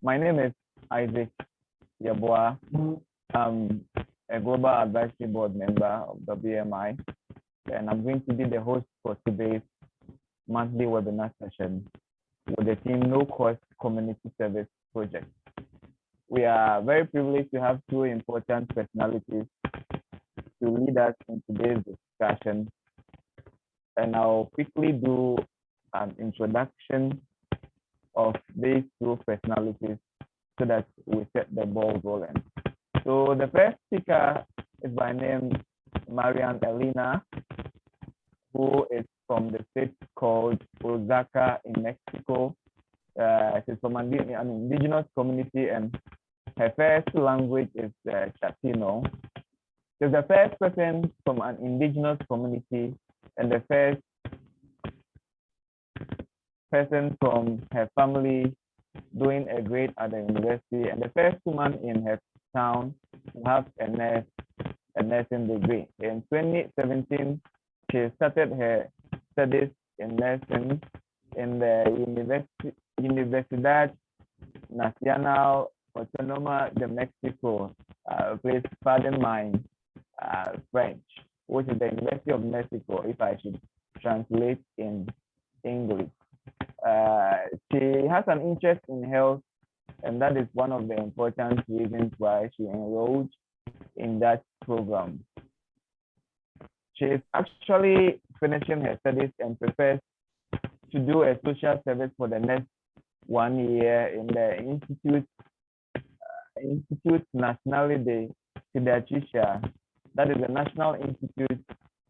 My name is Isaac Yabua. I'm a Global Advisory Board member of WMI, and I'm going to be the host for today's monthly webinar session with the team No Cost Community Service Project. We are very privileged to have two important personalities to lead us in today's discussion, and I'll quickly do an introduction of these two personalities so that we set the ball rolling. So the first speaker is by name Maria Elena, who is from the state called Oaxaca in Mexico. She's from an indigenous community, and her first language is Chapino. She's the first person from an indigenous community and the first person from her family doing a grade at the university, and the first woman in her town to have a nursing degree. In 2017, she started her studies in nursing in the Universidad Nacional Autónoma de Mexico. Please pardon my French, which is the University of Mexico, if I should translate in English. She has an interest in health, and that is one of the important reasons why she enrolled in that program. She is actually finishing her studies and prepares to do a social service for the next 1 year in the Institut Nacional de Pediatría. That is the National Institute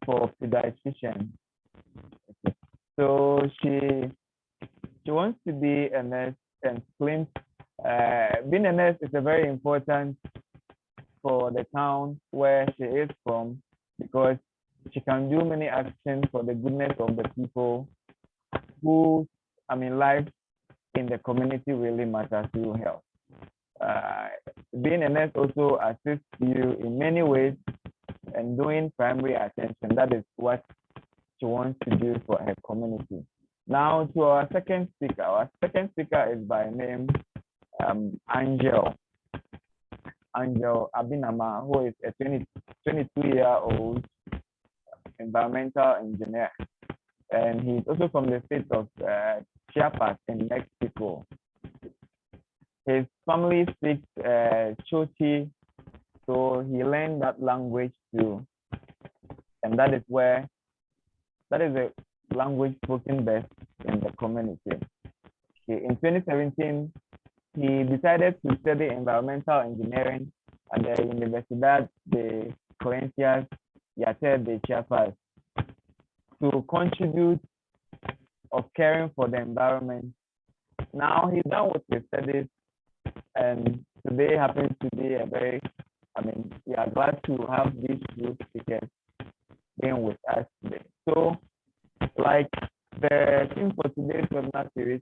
for Pediatricians. So she wants to be a nurse and claims being a nurse is a very important for the town where she is from, because she can do many actions for the goodness of the people who, life in the community really matters to health. Being a nurse also assists you in many ways and doing primary attention. That is what she wants to do for her community. Now to our second speaker. Our second speaker is by name Angel Abinama, who is a 22-year-old environmental engineer, and he's also from the state of Chiapas in Mexico. His family speaks Chochi, so he learned that language too, and that is a language spoken best in the community. In 2017, he decided to study environmental engineering at the Universidad de Ciencias de Chiapas to contribute of caring for the environment. Now he's done with his studies, and today happens to be we are glad to have these two speakers being with us today. So, like the theme for today's webinar series,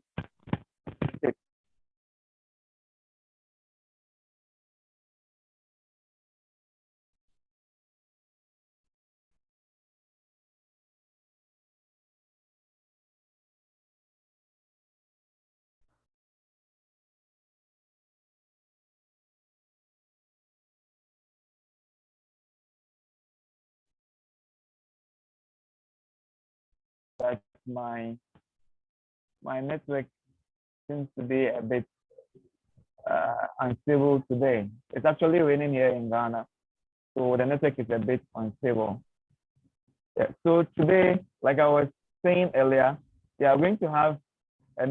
that my network seems to be a bit unstable today. It's actually raining here in Ghana, so the network is a bit unstable. Yeah. So today, like I was saying earlier, we are going to have a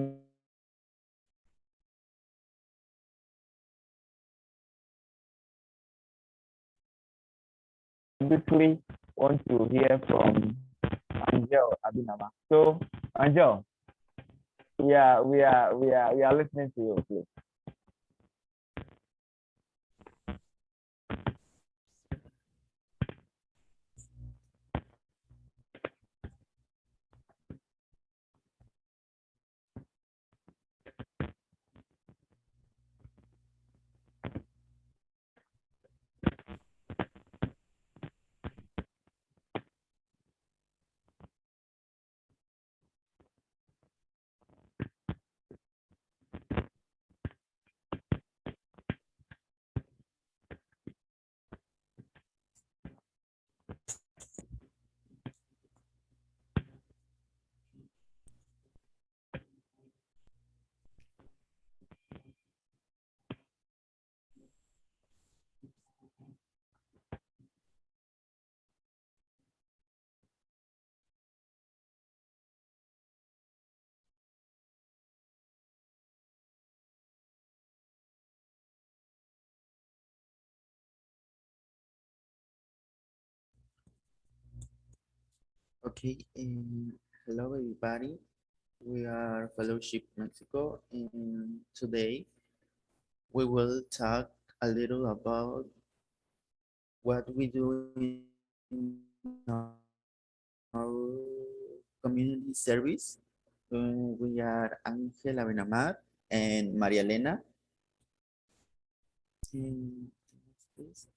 quickly want to hear from Angel Abinama. So Angel, we are listening to you, please. Okay, hello everybody. We are Fellowship Mexico, and today we will talk a little about what we do in our community service. We are Angel Abenamar and Maria Elena. And please.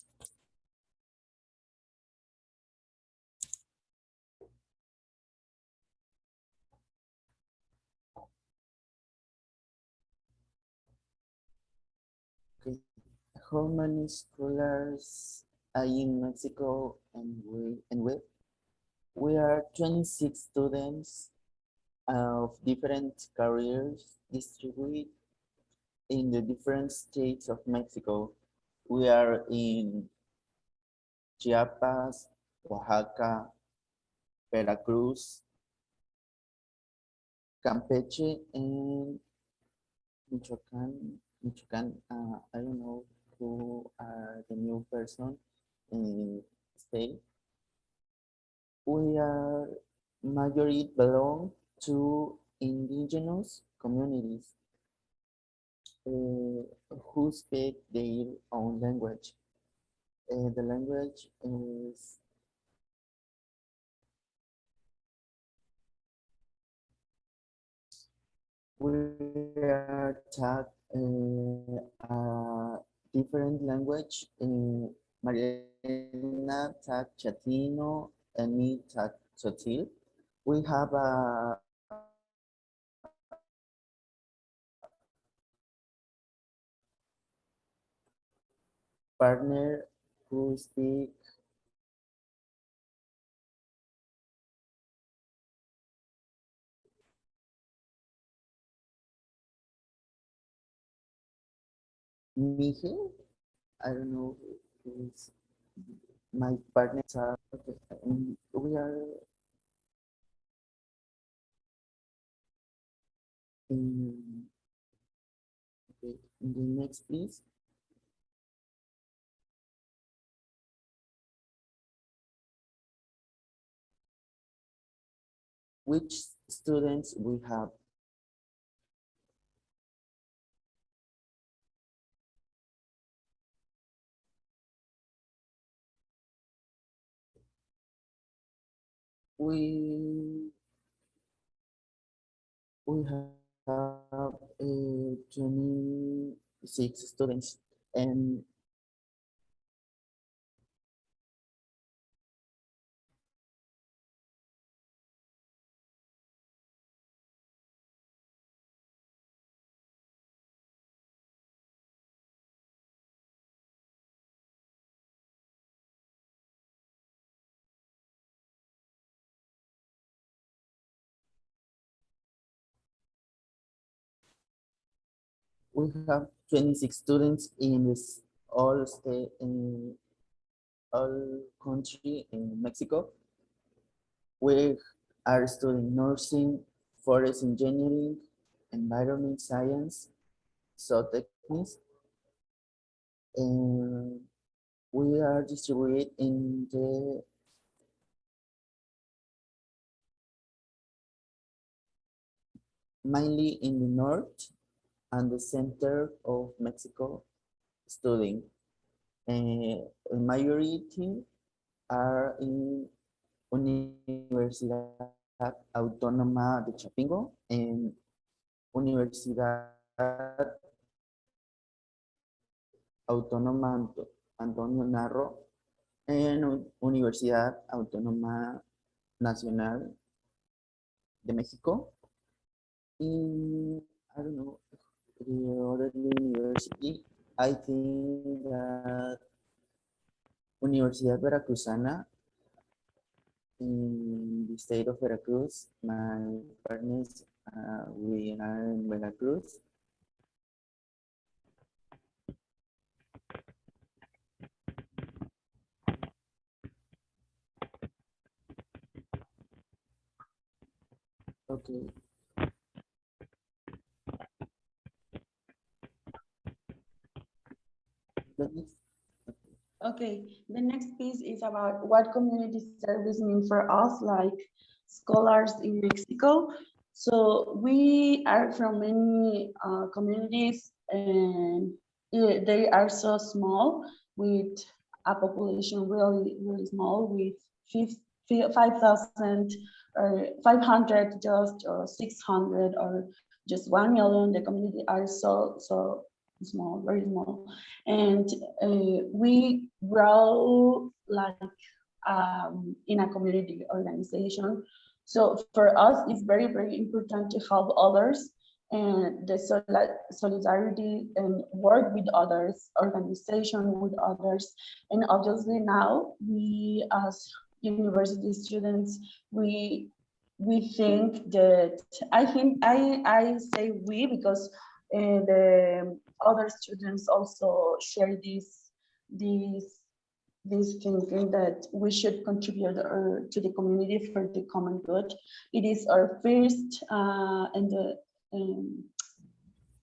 Okay. How many scholars are in Mexico we are 26 students of different careers distributed in the different states of Mexico. We are in Chiapas, Oaxaca, Veracruz, Campeche, and Michoacan. I don't know who are the new person in state. We are majority belong to indigenous communities who speak their own language. The language is we are taught a different language. Mariana taught Chatino and me taught Sotil. We have a partner who speak Mije. I don't know who is my partner. Okay. We are in, okay, in the next, please. Which students we have? We we have 26 students, and we have 26 students in this all state in all country in Mexico. We are studying nursing, forest engineering, environment science, zootechnics, and we are distributed in the mainly in the north and the center of Mexico studying. A majority are in Universidad Autónoma de Chapingo and Universidad Autónoma Antonio Narro and Universidad Autónoma Nacional de México. In, I don't know, the other university, I think that Universidad Veracruzana in the state of Veracruz. My partners, we are in Veracruz. Okay. Okay, the next piece is about what community service means for us. Like, scholars in Mexico. So we are from many communities, and they are so small, with a population really small, with 5,000 or 500 just, or 600, or just 1 million. The community are so small, very small, and we grow like in a community organization. So for us, it's very important to help others, and the solidarity, and work with others, organization with others. And obviously now we, as university students, we think that, I say we, because the other students also share this thinking that we should contribute to the community for the common good. It is our first um,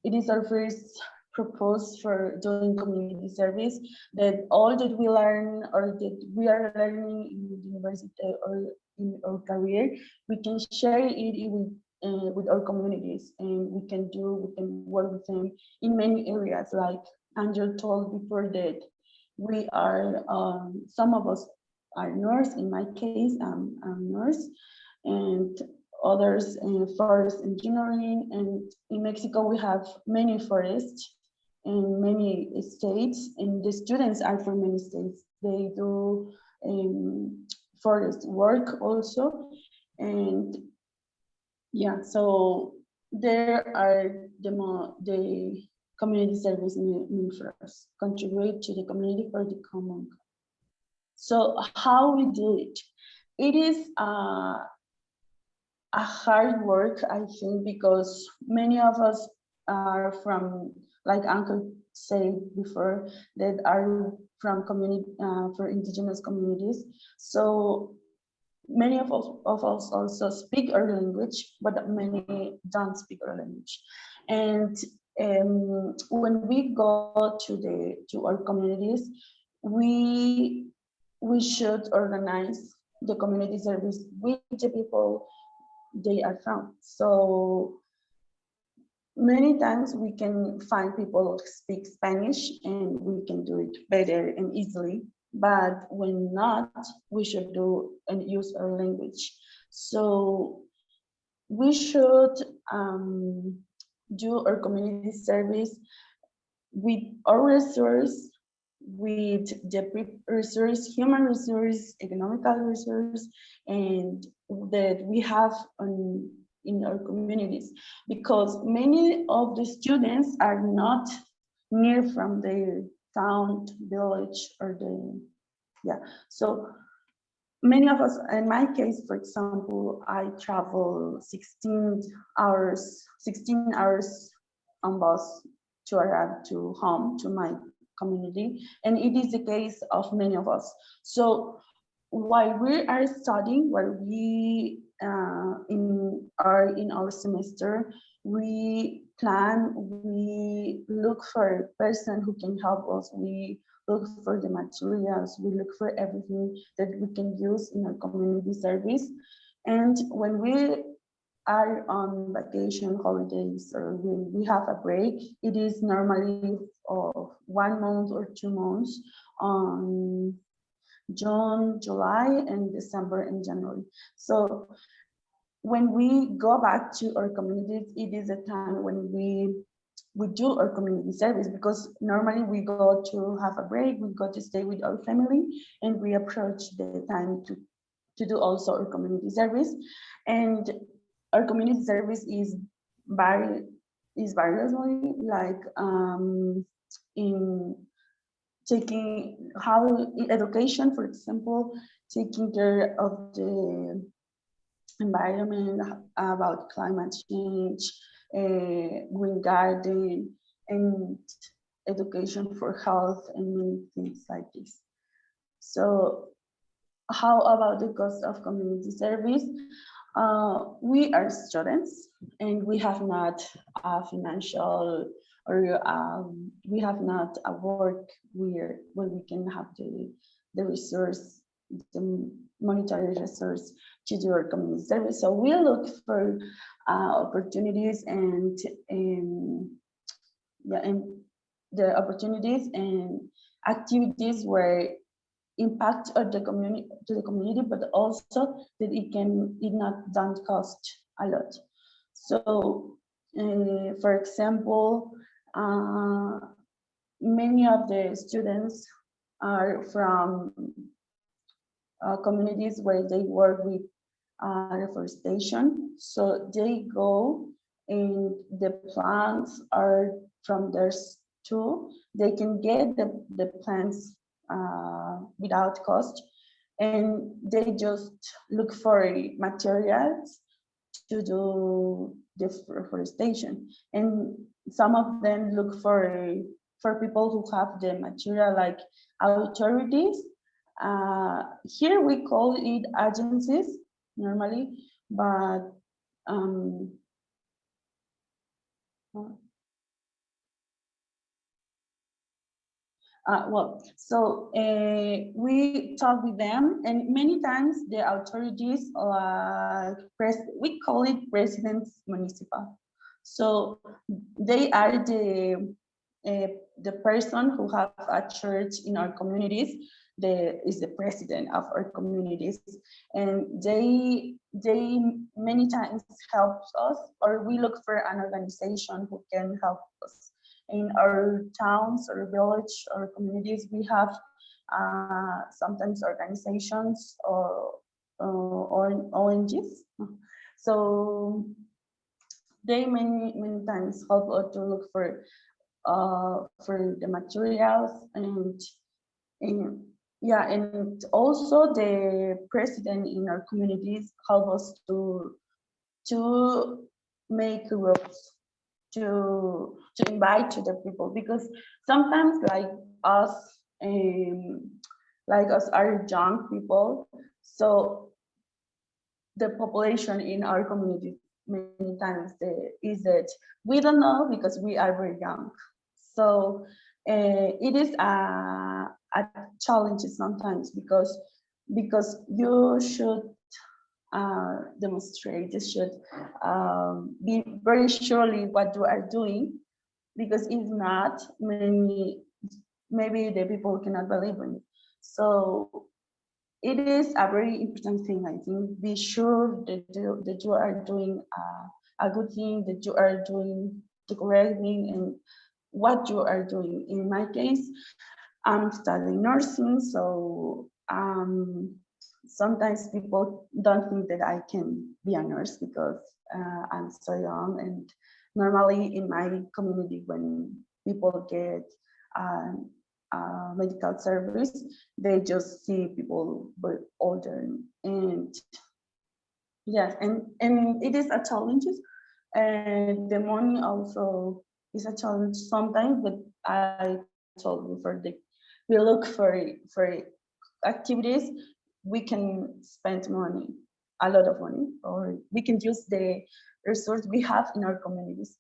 it is our first purpose for doing community service, that all that we learn, or that we are learning in the university or in our career, we can share it with our communities, and we can work with them in many areas. Like Angel told before, that we are, some of us are nurse. In my case, I'm a nurse, and others in forest engineering. And in Mexico, we have many forests in many states, and the students are from many states. They do forest work also. And yeah, so there are the community service mean for us, contribute to the community for the common good. So how we do it? It is a hard work, I think, because many of us are from, like Uncle said before, that are from community, for indigenous communities. So many of us also speak our language, but many don't speak our language. And when we go to our communities, we should organize the community service with the people they are from. So many times we can find people who speak Spanish, and we can do it better and easily. But when not, we should do and use our language. So we should do our community service with our resource, with the resource, human resource, economical resource, and that we have in our communities, because many of the students are not near from their town, village, or the, yeah. So many of us, in my case, for example, I travel 16 hours on bus to arrive to home, to my community, and it is the case of many of us. So while we are studying, while we are in our semester, we plan, we look for a person who can help us, we look for the materials, we look for everything that we can use in our community service. And when we are on vacation, holidays, or when we have a break, it is normally of 1 month or 2 months on June, July, and December, and January. So when we go back to our communities, it is a time when we do our community service, because normally we go to have a break, we go to stay with our family, and we approach the time to do also our community service. And our community service is variously, like in taking how education, for example, taking care of the environment, about climate change, green garden, and education for health, and many things like this. So how about the cost of community service? We are students, and we have not a financial, or we have not a work where we can have the resource the monetary resource to do our community service. So we look for opportunities and yeah, and the opportunities and activities where impact of the community to the community, but also that it not don't cost a lot. So, for example, many of the students are from communities where they work with reforestation. So they go and the plants are from theirs too. They can get the plants without cost, and they just look for materials to do the reforestation. And some of them look for people who have the material, like authorities. Here we call it agencies normally, but well, so we talk with them, and many times the authorities, we call it presidents municipal. So they are the person who have a church in our communities. Is the president of our communities, and they many times helps us, or we look for an organization who can help us. In our towns or village or communities, we have sometimes organizations or ONGs. So they many times help us to look for the materials, and yeah, and also the president in our communities help us to make rules, to invite to the people, because sometimes us like us are young people, so the population in our community many times is that we don't know because we are very young. So it is a challenge sometimes, because you should demonstrate, you should be very surely what you are doing, because if not, maybe the people cannot believe in it. So it is a very important thing, I think. Be sure that you are doing a good thing, that you are doing the correct thing, and what you are doing. In my case, I'm studying nursing, so sometimes people don't think that I can be a nurse because I'm so young. And normally in my community, when people get medical service, they just see people very older, and yes, and it is a challenge, and the money also is a challenge sometimes. But I told you, we look for activities we can spend money, a lot of money, or we can use the resource we have in our communities.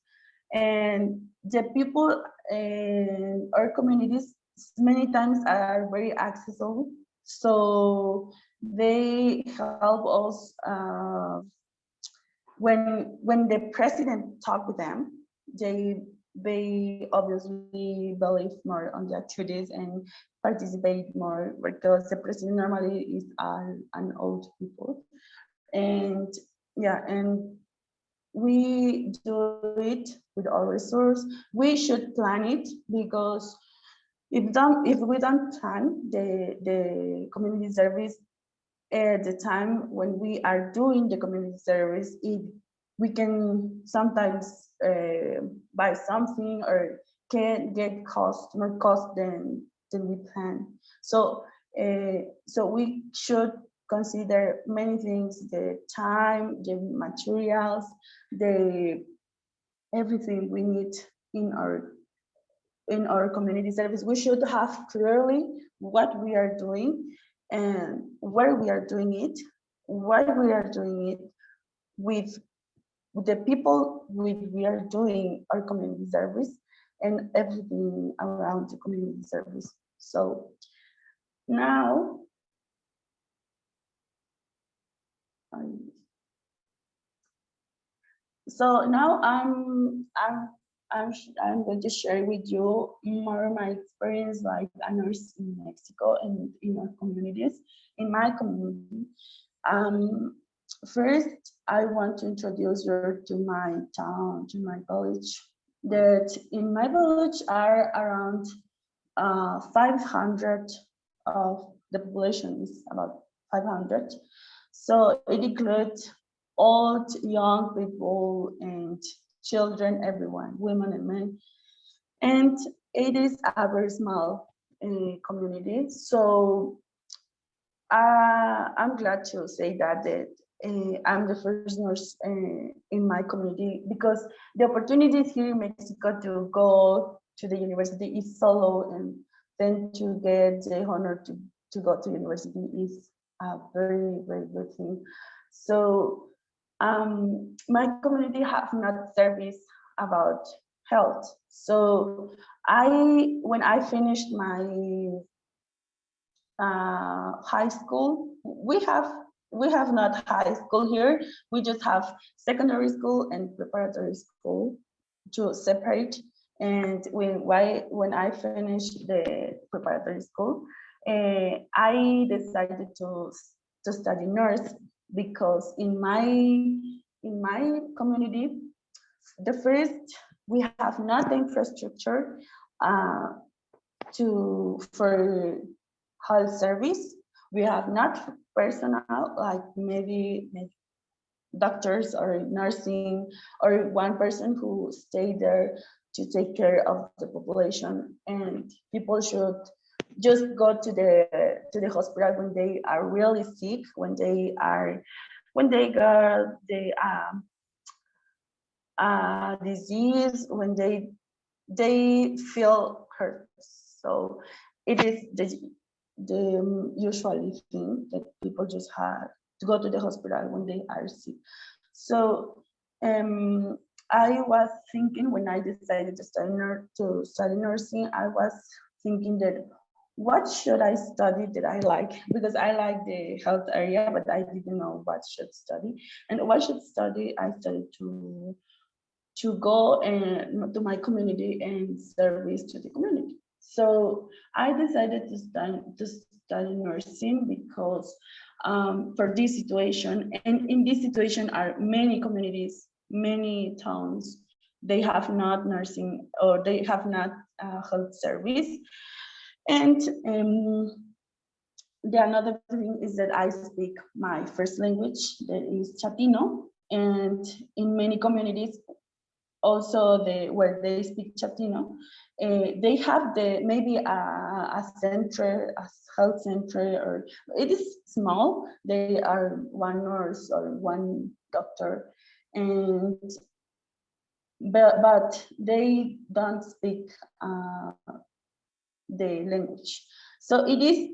And the people in our communities many times are very accessible, so they help us when the president talk with them. They obviously believe more on the activities and participate more, because the president normally is an old people. And yeah, and we do it with our resource. We should plan it, because if we don't plan the community service at the time when we are doing the community service, we can sometimes buy something, or can get more cost than we plan. So so we should consider many things: the time, the materials, the everything we need in our community service. We should have clearly what we are doing and where we are doing it, why we are doing it, with the people we are doing our community service, and everything around the community service. So now So now I'm going to share with you more of my experience like a nurse in Mexico and in our communities, in my community. First, I want to introduce you to my town, to my village. That in my village are around 500 of the population is about 500. So it includes old, young people and children, everyone, women and men. And it is a very small community. So I'm glad to say that I'm the first nurse in my community because the opportunities here in Mexico to go to the university is so low, and then to get the honor to go to university is a very, very good thing. So my community have not service about health. So when I finished my high school, we have not high school here. We just have secondary school and preparatory school to separate. And when I finished the preparatory school, I decided to study nurse because in my community, the first we have not the infrastructure for health service. We have not personnel like maybe doctors or nursing or one person who stay there to take care of the population, and people should just go to the hospital when they are really sick, when they got the disease, when they feel hurt. So it is the usual thing that people just have to go to the hospital when they are sick. So I was thinking when I decided to study nursing, I was thinking that what should I study that I like, because I like the health area, but I didn't know what should study. And what should study, I studied to go and to my community and service to the community. So I decided to study nursing because for this situation, and in this situation are many communities, many towns, they have not nursing or they have not health service. And the another thing is that I speak my first language, that is Chatino, and in many communities also where they speak Chatino, they have maybe a center, a health center, or it is small. They are one nurse or one doctor, and but they don't speak the language. So it is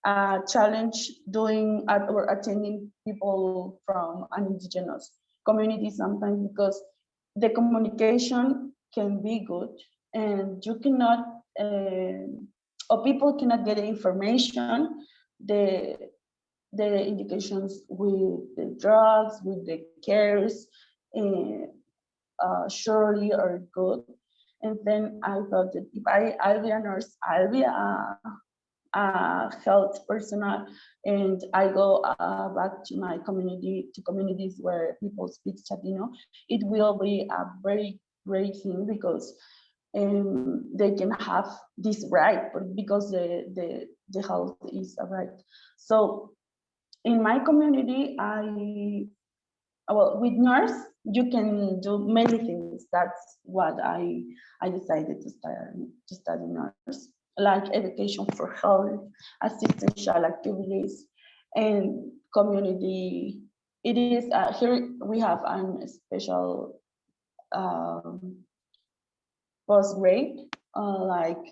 a challenge doing or attending people from an indigenous community sometimes, because the communication can be good and you cannot or people cannot get the information, the indications with the drugs, with the cares, surely are good. And then I thought that if I'll be a nurse, I'll be a health personnel, and I go back to my community, to communities where people speak Chatino, it will be a very great thing, because they can have this right, because the health is a right. So in my community, with nurse, you can do many things. That's what I decided to study nurse, like education for health, assistential activities, and community. It is here we have a special postgrade, like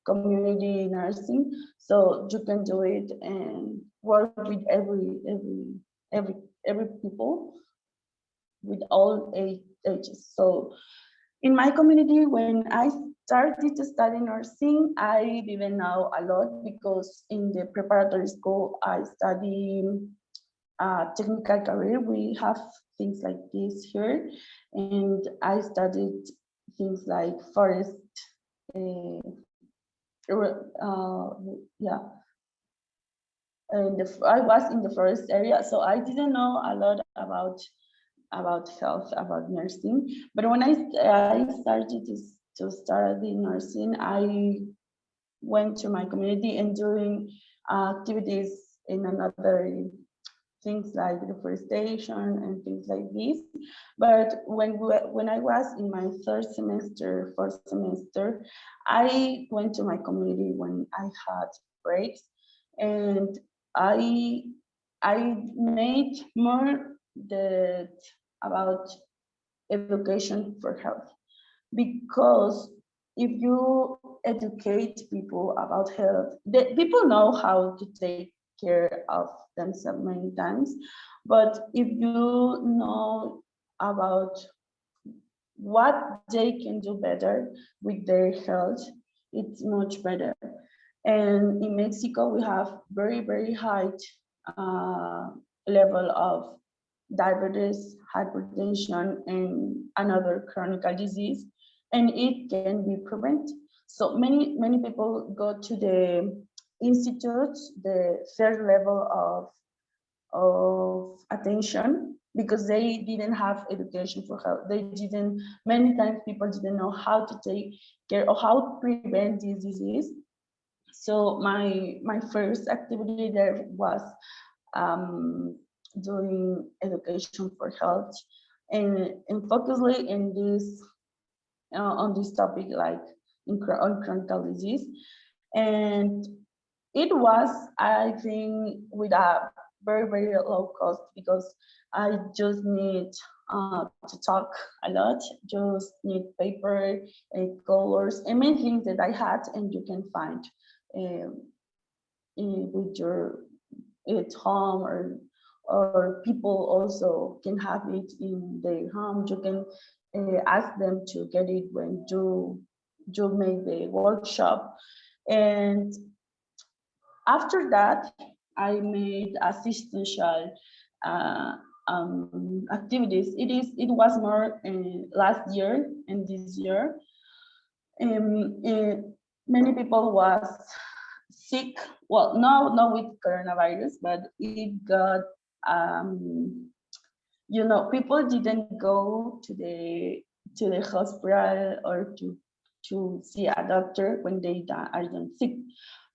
community nursing, so you can do it and work with every people with all ages. So in my community, when I started to study nursing, I didn't know a lot, because in the preparatory school I studied technical career, we have things like this here. And I studied things like forest, yeah. And I was in the forest area, so I didn't know a lot about health, about nursing. But when I started to study nursing, I went to my community and doing activities in another things like reforestation and things like this. But when I was in my third semester, fourth semester, I went to my community when I had breaks, and I I made more the about education for health, because if you educate people about health, people know how to take care of themselves many times, but if you know about what they can do better with their health, it's much better. And in Mexico, we have very high uh, level of diabetes, hypertension, and another chronic disease, and it can be prevented. So many people go to the institutes, the third level of attention, because they didn't have education for health. They didn't, many times people didn't know how to take care or how to prevent this disease. So my first activity there was um, doing education for health, and focusly in this on this topic, like on chronic disease. And it was, I think, with a very low cost, because I just need to talk a lot, just need paper and colors and many things that I had, and you can find um, with your at home, or people also can have it in their home. You can ask them to get it when you make the workshop. And after that, I made assistential activities. It was more last year and this year. Many people was sick. Well, not with coronavirus, but it got people didn't go to the hospital or to see a doctor when they are sick.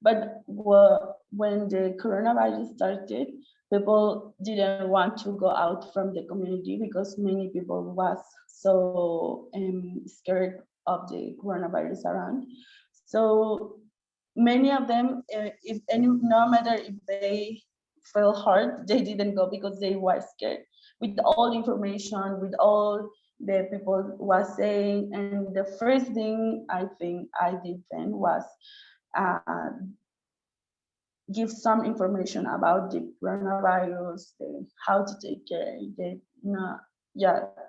But when the coronavirus started, people didn't want to go out from the community, because many people was so scared of the coronavirus around. So many of them, no matter if they felt hard, they didn't go because they were scared. With all information, with all the people was saying, and the first thing I think I did then was uh, give some information about the coronavirus, how to take care,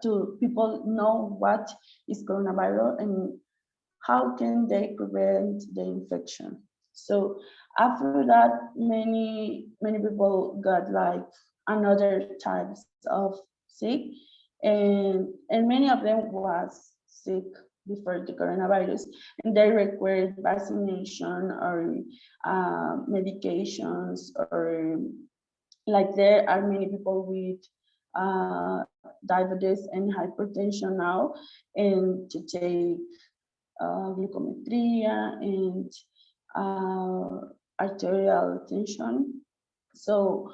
to people know what is coronavirus and how can they prevent the infection. So after that, many people got like another types of sick, and many of them was sick before the coronavirus, and they required vaccination or medications, or like there are many people with diabetes and hypertension now, and to take glucometria and arterial tension. So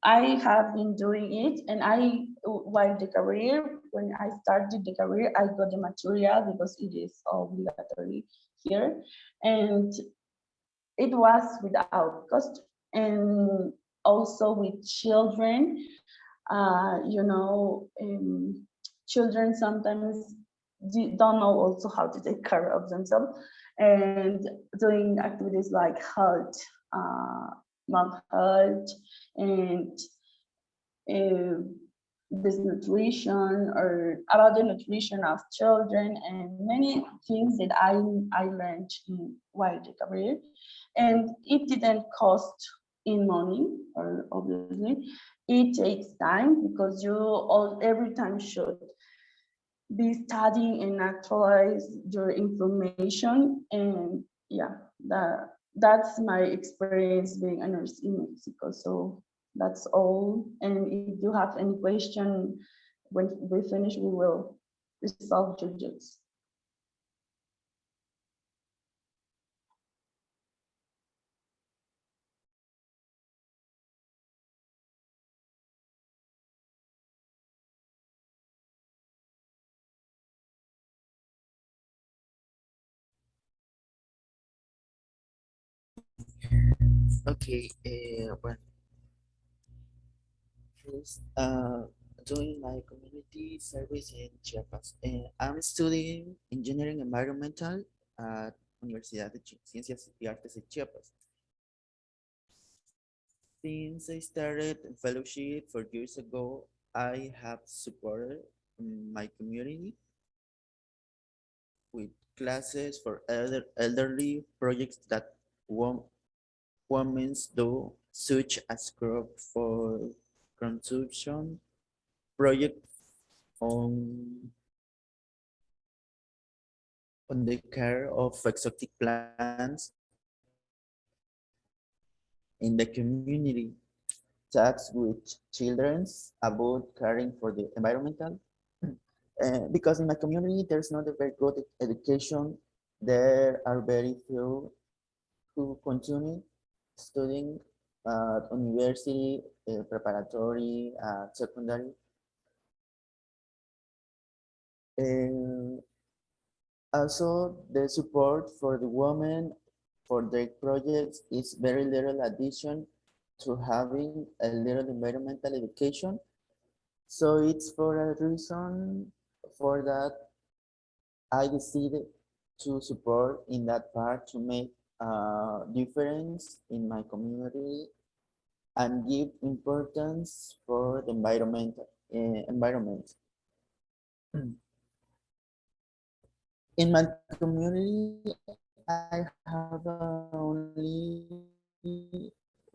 I have been doing it, and while the career, when I started the career, I got the material because it is obligatory here, and it was without cost. And also with children, children sometimes don't know also how to take care of themselves, and doing activities like health, mouth health, and this nutrition, or about the nutrition of children, and many things that I learned while the career. And it didn't cost in money, or obviously, it takes time because you all every time should be studying and actualize your information. And yeah, that's my experience being a nurse in Mexico. So that's all. And if you have any question when we finish, we will resolve your doubts. Okay, well, first, doing my community service in Chiapas. I'm studying engineering environmental at Universidad de Ciencias y Artes de Chiapas. Since I started in fellowship 4 years ago, I have supported my community with classes for elderly projects that women do, such as crop for consumption, project on the care of exotic plants in the community, talks with children about caring for the environmental. Because in my community, there's not a very good education. There are very few who continue studying at university, preparatory, secondary. And also, the support for the women for their projects is very little addition to having a little environmental education. So it's for a reason for that I decided to support in that part to make a difference in my community and give importance for the environment. In my community, I have only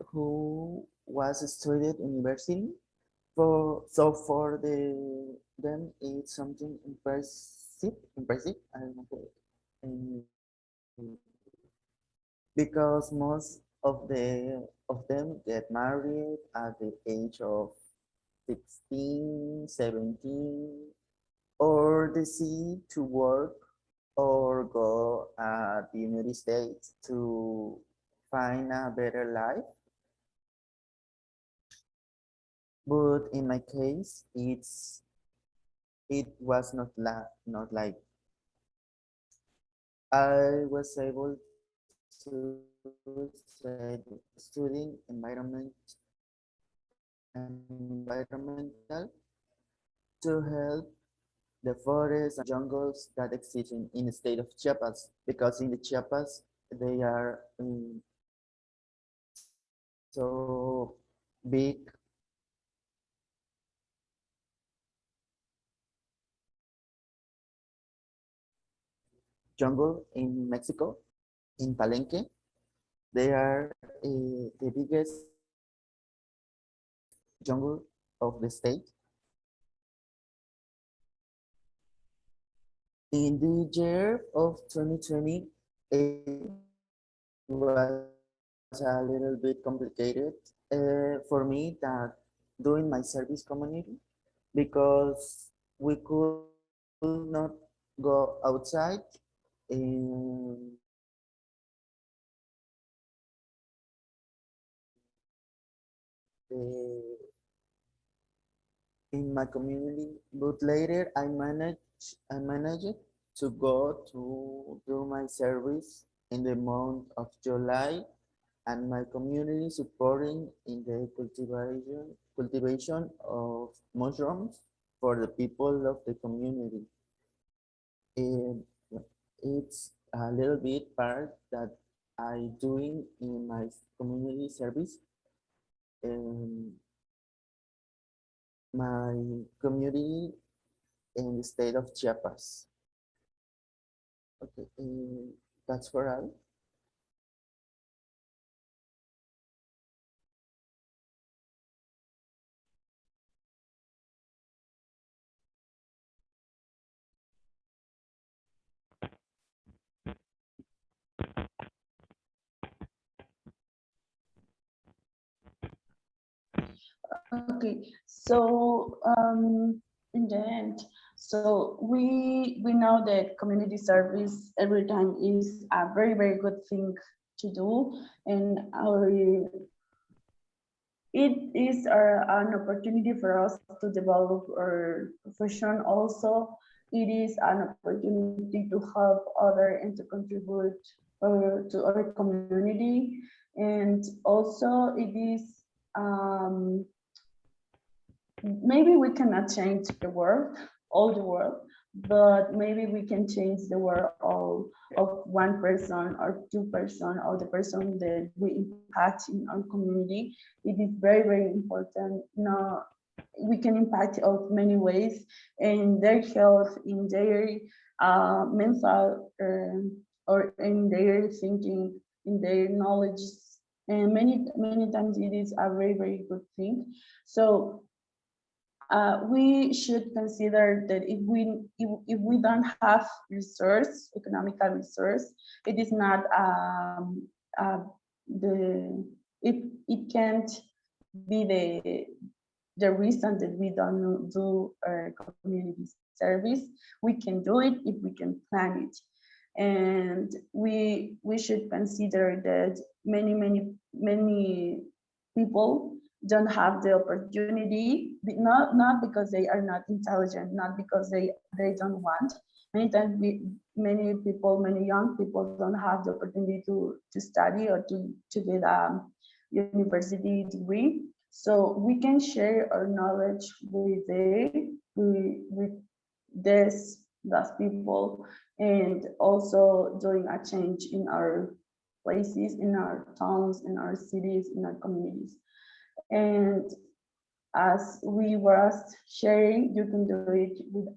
who was studied university. For them it's something impressive. I don't know. And because most of them get married at the age of 16, 17, or they see to work or go at the United States to find a better life. But in my case, it was not like I was able to studying environmental to help the forests and jungles that exist in the state of Chiapas, because in the Chiapas they are so big jungle in Mexico, in Palenque. They are the biggest jungle of the state. In the year of 2020, it was a little bit complicated for me that doing my service community, because we could not go outside. In the in my community, but later I managed to go to do my service in the month of July, and my community supporting in the cultivation of mushrooms for the people of the community. And it's a little bit part that I doing in my community service. And my community in the state of Chiapas. Okay, that's for all. Okay, so in the end, so we know that community service every time is a very good thing to do, and it is an opportunity for us to develop our profession. Also, it is an opportunity to help other and to contribute to our community, and also it is. Maybe we cannot change the world, all the world, but maybe we can change the world of one person or two person or the person that we impact in our community. It is very important. No, we can impact of many ways in their health, in their mental, or in their thinking, in their knowledge. And many times it is a very good thing. So we should consider that if we don't have resource, economical resource, it is not it can't be the reason that we don't do community service. We can do it if we can plan it, and we should consider that many people don't have the opportunity, not because they are not intelligent, not because they don't want. Many times many young people don't have the opportunity to study or to get a university degree. So we can share our knowledge with those people, and also doing a change in our places, in our towns, in our cities, in our communities. And as we were sharing, you can do it with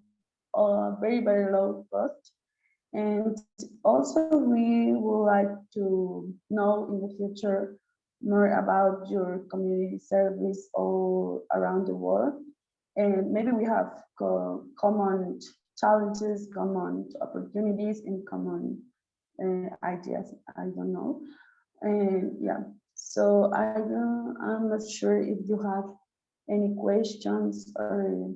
a very low cost. And also we would like to know in the future more about your community service all around the world. And maybe we have common challenges, common opportunities, and common ideas. I don't know. And yeah, so I'm not sure if you have any questions or.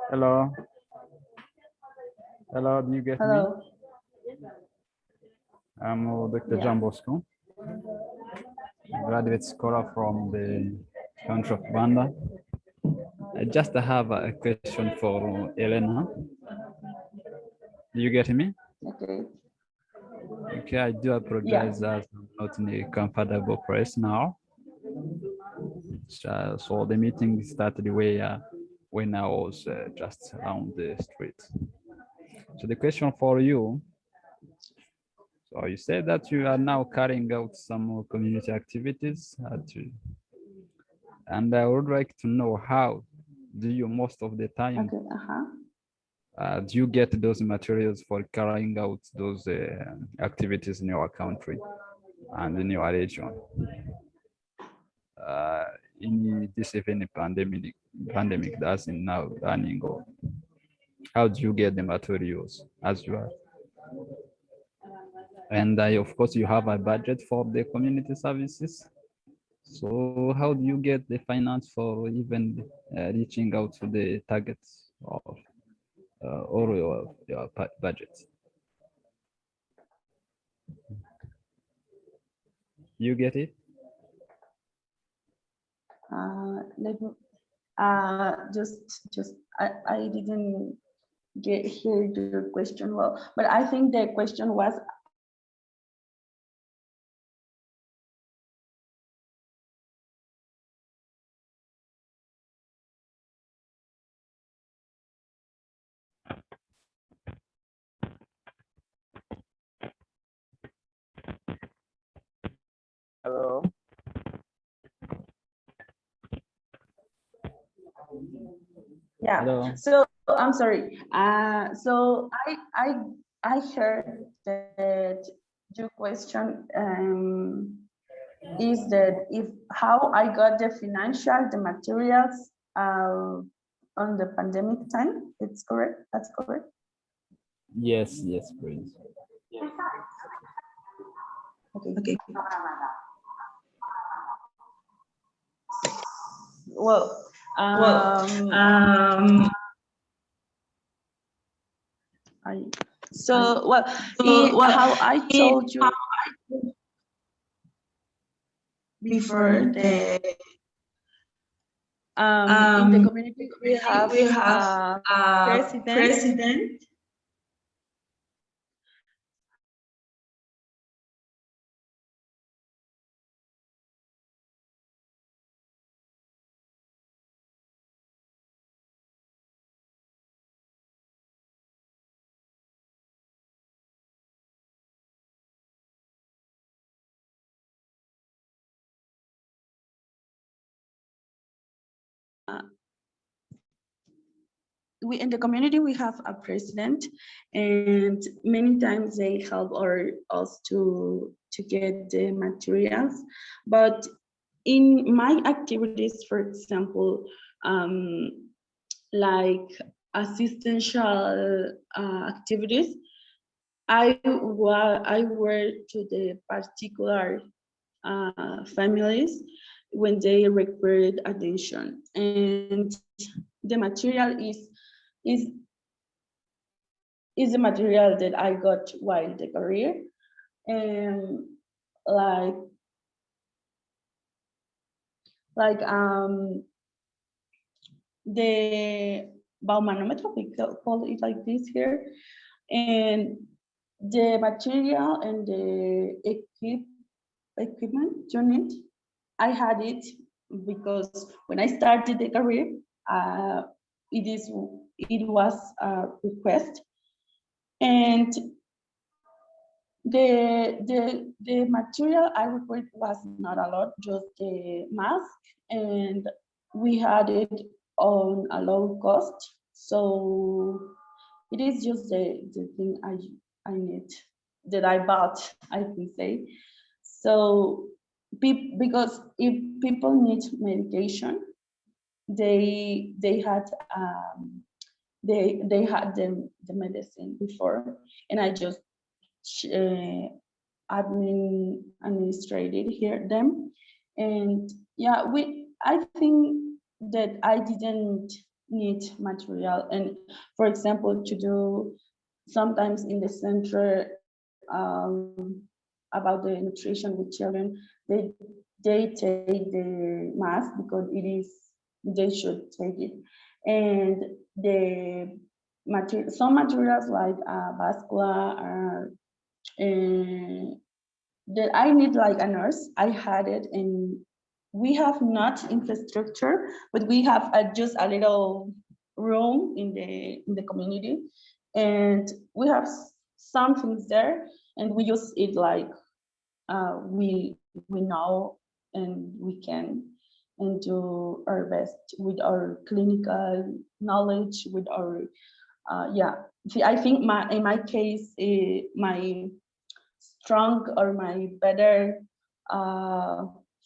Hello. Hello, do you get Hello. me? I'm Dr. Yeah. John Bosco, graduate scholar from the country of Rwanda. I just have a question for Elena. Do you get me? Okay. Okay, I do apologize that I'm not in a comfortable place now. So the meeting started when I was just around the street. So the question for you, so you said that you are now carrying out some community activities and I would like to know how do you most of the time Okay. do you get those materials for carrying out those activities in your country and in your region? In this even pandemic that's now running on. How do you get the materials as you are? And of course, you have a budget for the community services. So how do you get the finance for even reaching out to the targets of or your budget? You get it? Let me just I didn't hear your question well, but I think the question was. Hello. Yeah. Hello. So I'm sorry. So I heard that your question is that if how I got the materials on the pandemic time. It's correct. That's correct. Yes, please. Okay. Well, how I told you before, in the community we have a president. We in the community we have a president, and many times they help us to get the materials. But in my activities, for example, like assistential activities, I were to the particular families when they required attention, and the material is the material that I got while the career, and like the Baumanometer, we call it like this here, and the material and the equipment you need, I had it because when I started the career, it was a request, and the material I required was not a lot, just the mask, and we had it on a low cost. So it is just the thing I need, that I bought, I can say. So because if people need medication, they had the medicine before, and I just administrated here them. And yeah, I think that I didn't need material. And for example, to do sometimes in the center about the nutrition with children, they take the mask because they should take it. And the some materials like vascular that I need like a nurse, I had it, and we have not infrastructure, but we have just a little room in the community, and we have some things there, and we use it like we know, and we can, and do our best with our clinical knowledge, with our yeah. See, I think in my case, my strong or my better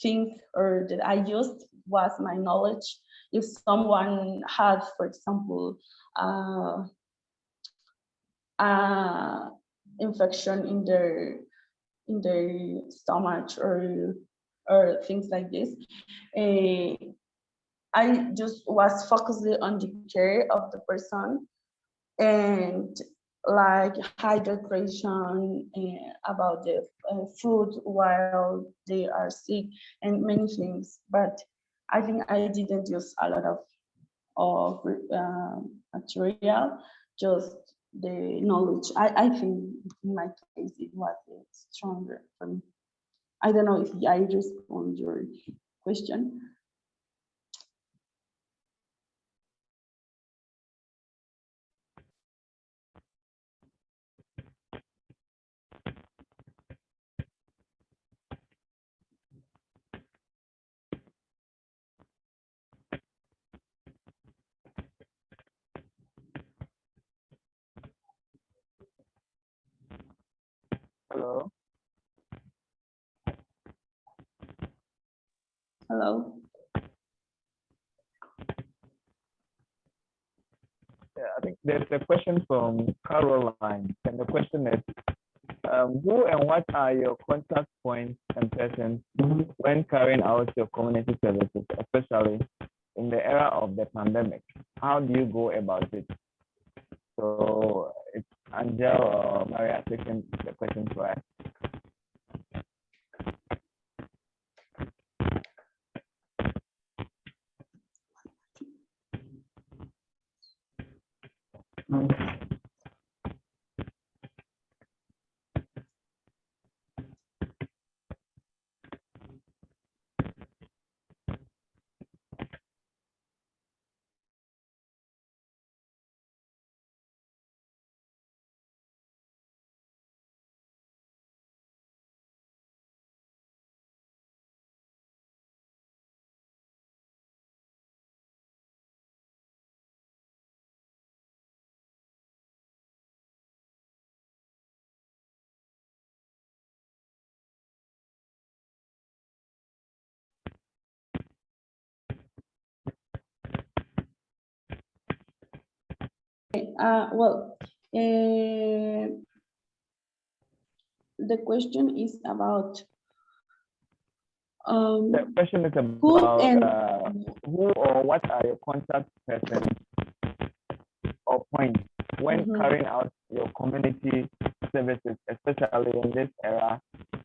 thing or that I used was my knowledge. If someone had, for example, infection in their stomach or things like this, I just was focused on the care of the person, and like hydration, about the food while they are sick, and many things. But I think I didn't use a lot of material, just the knowledge. I think in my case it was stronger for me. I don't know if I respond your question. Hello. Hello. Yeah, I think there's a question from Caroline, and the question is, who and what are your contact points and persons when carrying out your community services, especially in the era of the pandemic? How do you go about it? So it's Angel or Maria taking the question for us. Well, the question is about The question is who about and who or what are your contact persons or points when carrying out your community services, especially in this era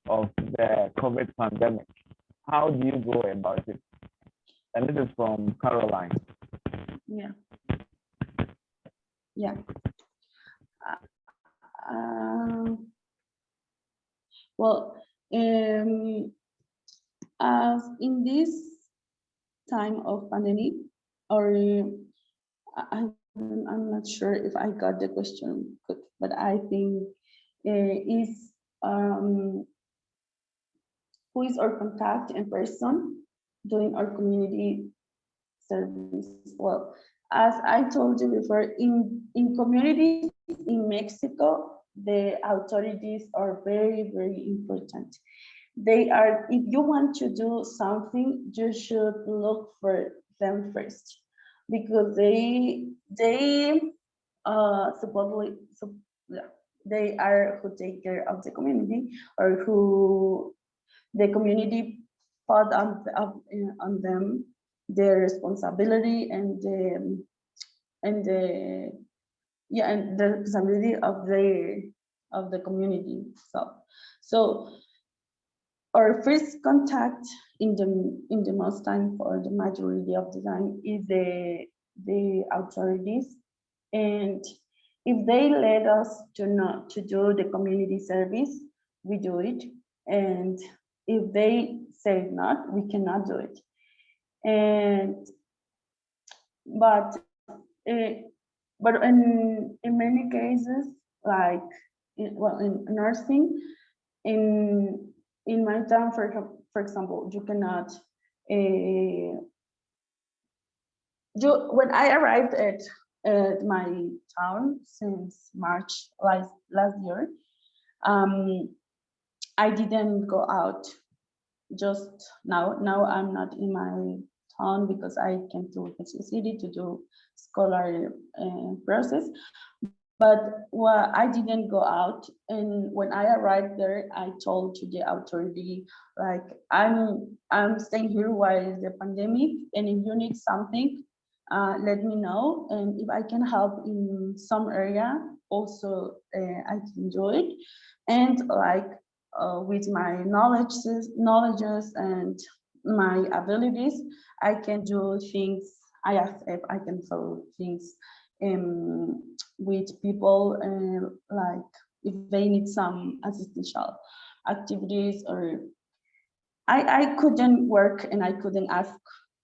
of the COVID pandemic. How do you go about it? And this is from Caroline. yeah. Well, as in this time of pandemic, or I'm not sure if I got the question good, but I think is who is our contact and person doing our community service? Well, as I told you before, in communities in Mexico, the authorities are very, very important. They are, if you want to do something, you should look for them first, because they supposedly, they are who take care of the community, or who the community put on them their responsibility and the responsibility of the community. So our first contact in the most time, for the majority of the time, is the authorities, and if they let us to do the community service, we do it, and if they say not, we cannot do it. And but in many cases, like in nursing, in my town, for example, you cannot. When I arrived at my town since March last year, I didn't go out. Just now I'm not in my town because I came to Mexico City to do scholar process. But I didn't go out, and when I arrived there, I told to the authority, like, I'm staying here while the pandemic, and if you need something, let me know, and if I can help in some area, also I can do it, and like with my knowledges and my abilities, I can do things. I can solve things with people, like if they need some assistential activities, or I couldn't work, and I couldn't ask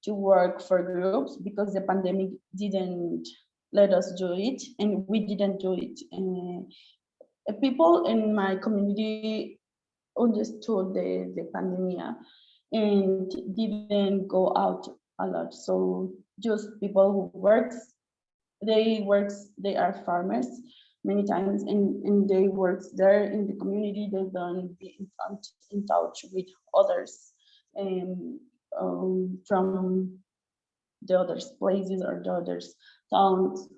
to work for groups because the pandemic didn't let us do it, and we didn't do it. People in my community understood the pandemic and didn't go out a lot. So just people who they are farmers many times, and they work there in the community. They don't be in touch with others from the other places or the other towns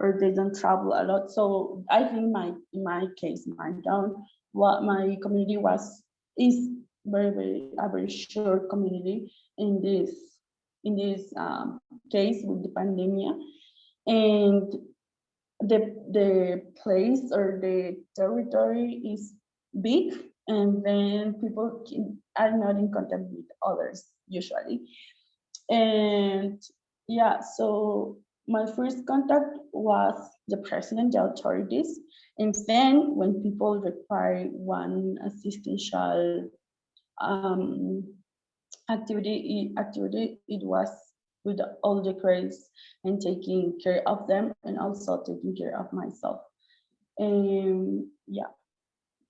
or they don't travel a lot. So I think in my case, my town, what my community is a very short community in this case with the pandemic, and the place or the territory is big, and then people are not in contact with others usually. And yeah, so my first contact was the president, the authorities, and then when people require one assistential activity, it was with all the grace and taking care of them, and also taking care of myself. And yeah,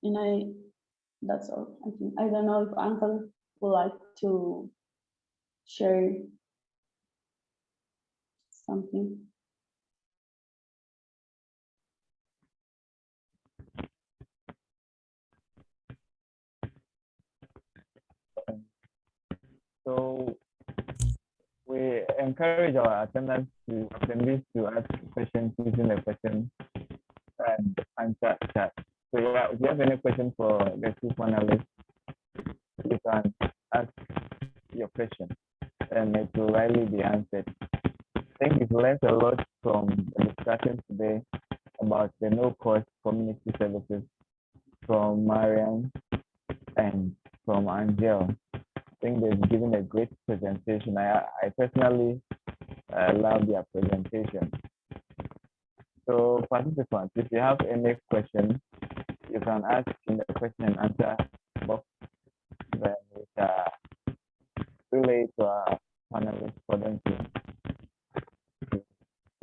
and that's all. I think I don't know if Uncle would like to share something. So we encourage our attendees to ask questions using the question and answer chat. So yeah, if you have any question for the two panelists, you can ask your question and it will likely be answered. I think we've learned a lot from the discussion today about the no-cost community services from Mariam and from Angel. I think they've given a great presentation. I personally love their presentation. So participants, if you have any questions, you can ask in the question and answer box. Then we relay to our panelists for them to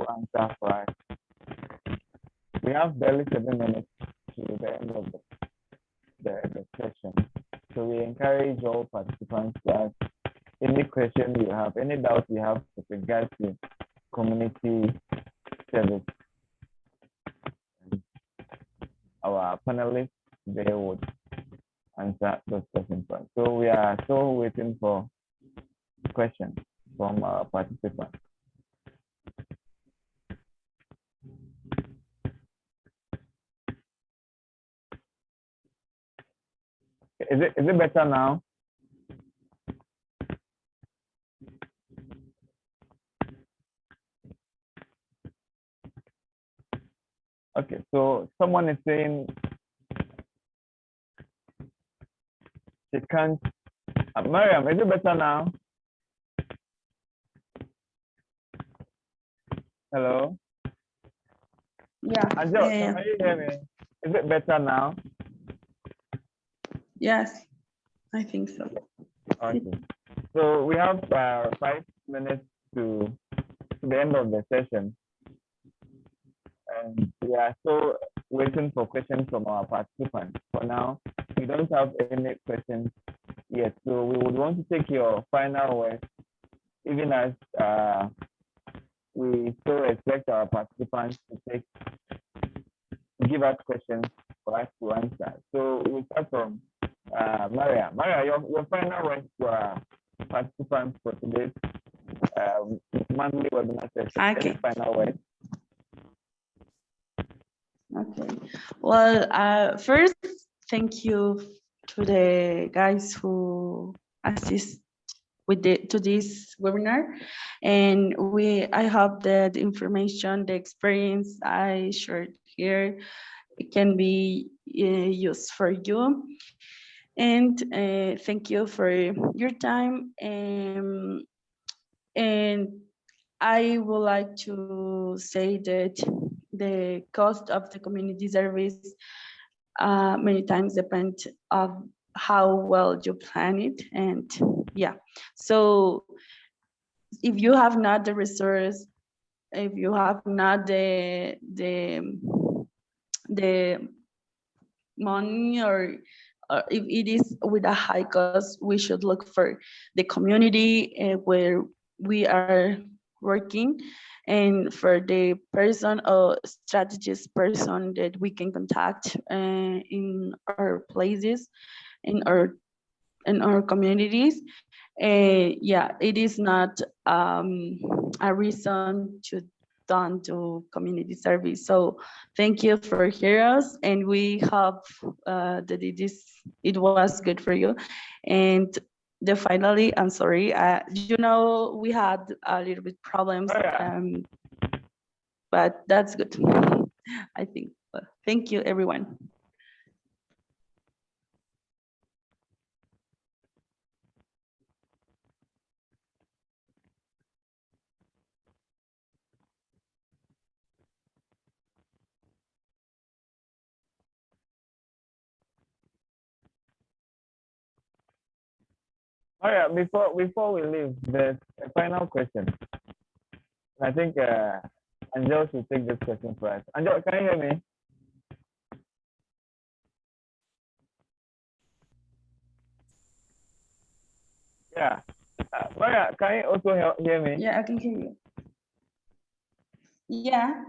answer for us. We have barely 7 minutes to the end of the session. So we encourage all participants to ask any question you have, any doubt you have with regards to community service. Our panelists, they would answer those questions. So we are still waiting for questions from our participants. Is it better now? Okay, so someone is saying she can't. Mariam, is it better now? Hello? Yeah. Angel, can you hear me? Is it better now? Yes, I think so. Okay. So we have 5 minutes to the end of the session. And we are still waiting for questions from our participants. For now, we don't have any questions yet. So we would want to take your final words, even as we still expect our participants to give us questions for us to answer. So we'll start from Maria. Maria, your final words to our participants for today's monthly webinar session. Okay. Any final words? Okay. Well, first, thank you to the guys who assist to this webinar, and I hope that the information, the experience I shared here, it can be used for you. And thank you for your time. And I would like to say that the cost of the community service many times depend on how well you plan it. And yeah, so if you have not the resource, if you have not the money, or if it is with a high cost, we should look for the community where we are working, and for the person or strategist person that we can contact in our places, in our communities. Yeah, it is not a reason done to community service. So thank you for hearing us, and we hope that it was good for you. And finally, I'm sorry, we had a little bit problems, Oh, yeah. but that's good, I think. Thank you, everyone. Oh yeah, before we leave, there's a final question. I think Angel should take this question first. Angel, can you hear me? Yeah. Maria, can you also hear me? Yeah, I can hear you. Yeah.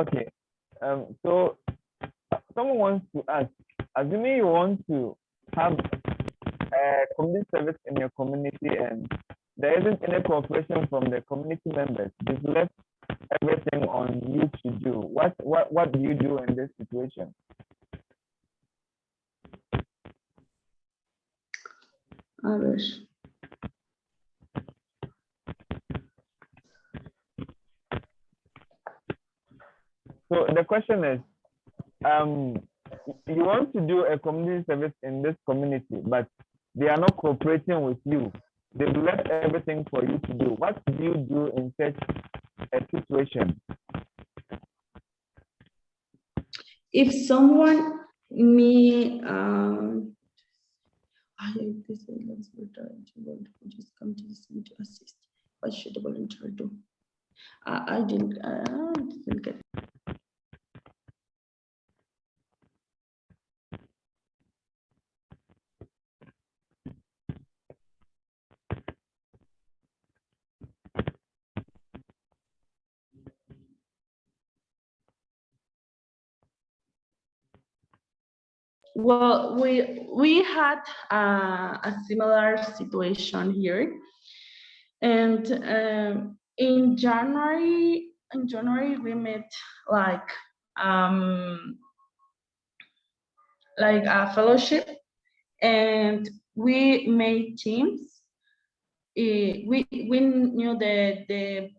Okay. So someone wants to ask, assuming you want to have a community service in your community and there isn't any cooperation from the community members, they've left everything on you to do. What do you do in this situation? A ver. So the question is, you want to do a community service in this community, but they are not cooperating with you. They've left everything for you to do. What do you do in such a situation? If someone me I this let's just come to this to assist. What should the volunteer do? I didn't get it. Well, we had a similar situation here, and in January we met like a fellowship, and we made teams. We knew the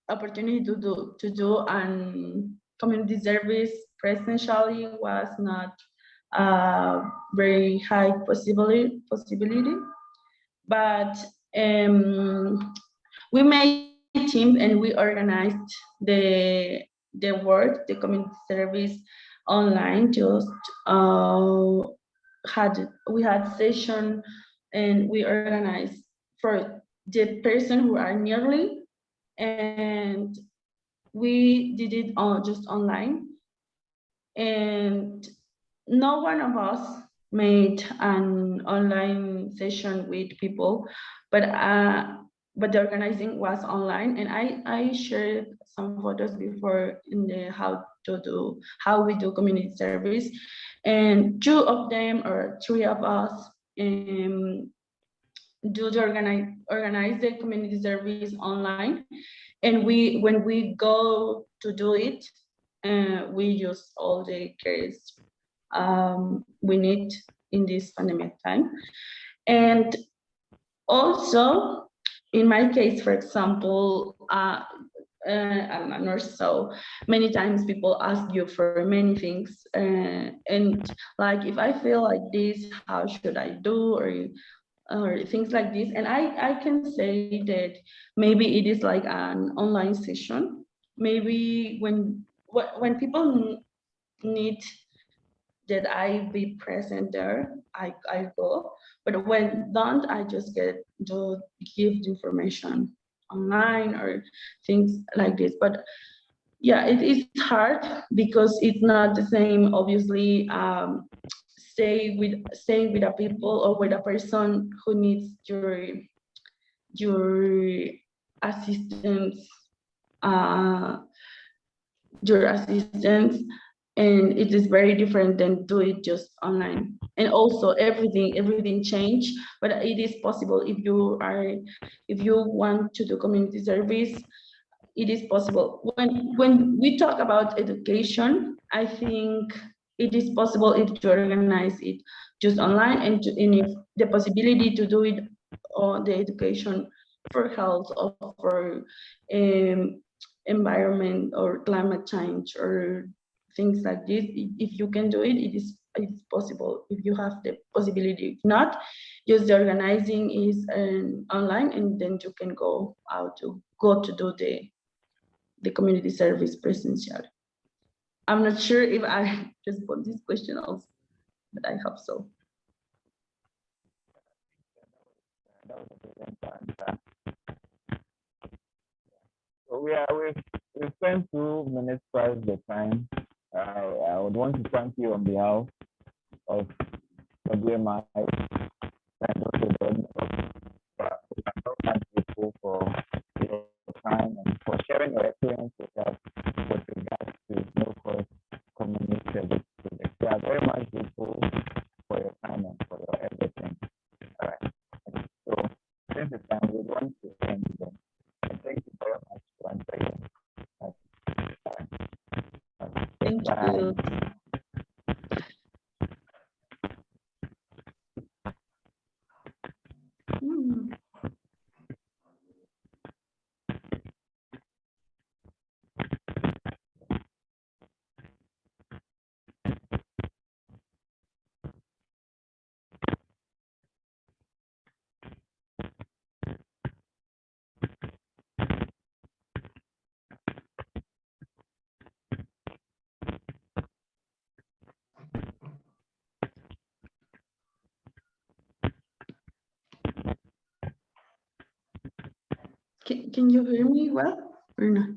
opportunity to do and community service presentially was not very high possibility, but we made teams and we organized the community service online. Just we had session, and we organized for the person who are nearly, and we did it just online, and no one of us made an online session with people, but the organizing was online, and I shared some photos before in the how we do community service, and two of them or three of us do the organize the community service online, and when we go to do it, we use all the cares we need in this pandemic time. And also, in my case, for example, I'm a nurse, so many times people ask you for many things, and like if I feel like this, how should I do, or things like this. And I can say that maybe it is like an online session. Maybe when people need that I be present there, I go. But when don't, I just get to give the information online or things like this. But yeah, it is hard because it's not the same, obviously, staying with a people or with a person who needs your assistance, your assistance and it is very different than do it just online. And also everything changed, but it is possible if you want to do community service, it is possible. When we talk about education, I think it is possible if you organize it just online, and if the possibility to do it on the education for health or for environment or climate change or things like this. If you can do it, it's possible if you have the possibility. If not, just the organizing is online, and then you can go out to do the community service presential. I'm not sure if I respond this question also, but I hope so. That was a brilliant answer. So we spent 2 minutes past the time. I would want to thank you on behalf of WMI and also the audience. I'm so grateful for your time and for sharing your experience with us with regards to no-cost community service projects. We are very much grateful for your time and for your everything. All right. So since it's time, we want to end them. Thank you very much once again. Thank Bye. you. Hmm. Can you hear me well or not?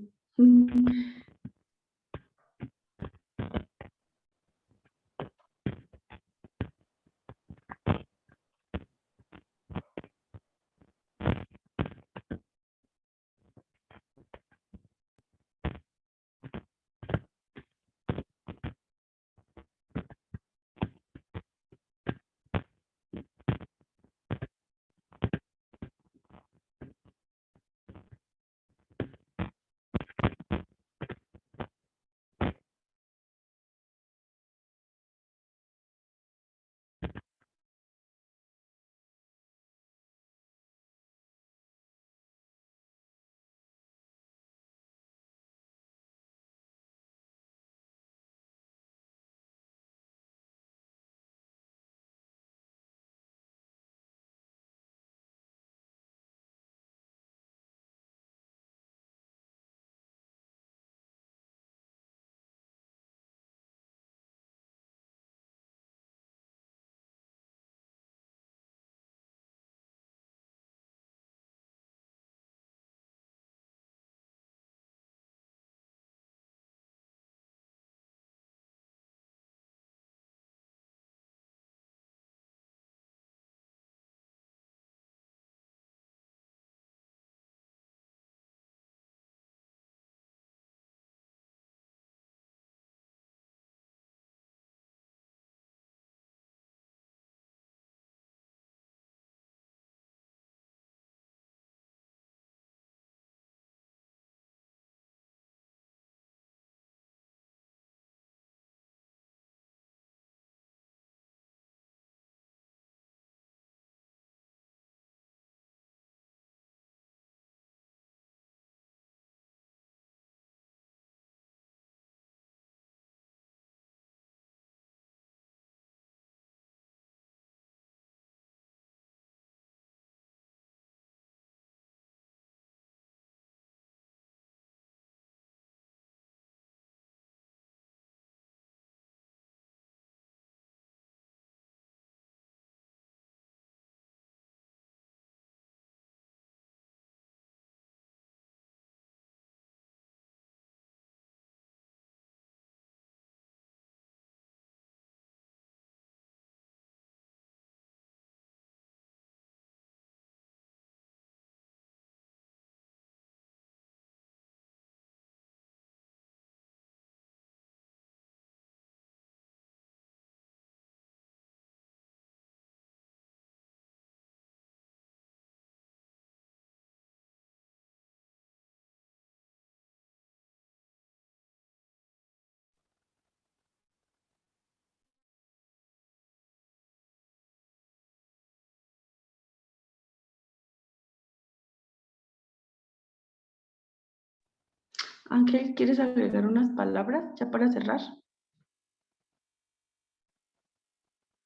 Ángel, ¿quieres agregar unas palabras ya para cerrar?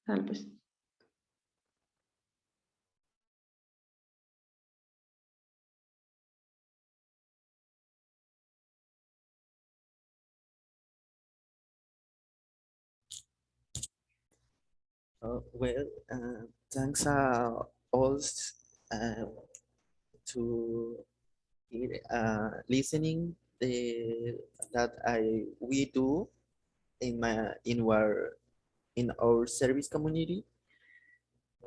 Tal vez. Well, thanks all uh, to listening that we do in our service community.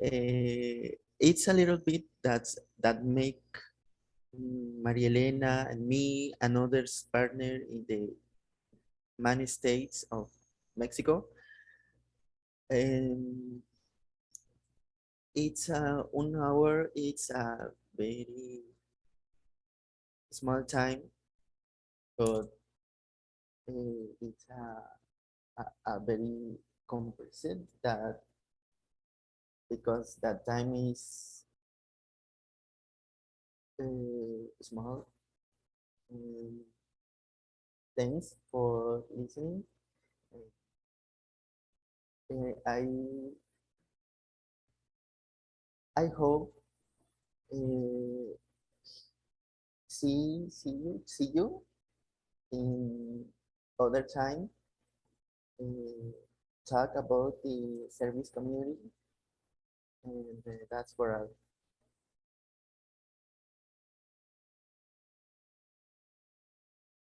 It's a little bit that make Maria Elena and me and others partner in the many states of Mexico. And it's 1 hour. It's a very small time, but it's a very compressed that because that time is small. Thanks for listening. I hope see you in other time. Talk about the service community, and that's for us.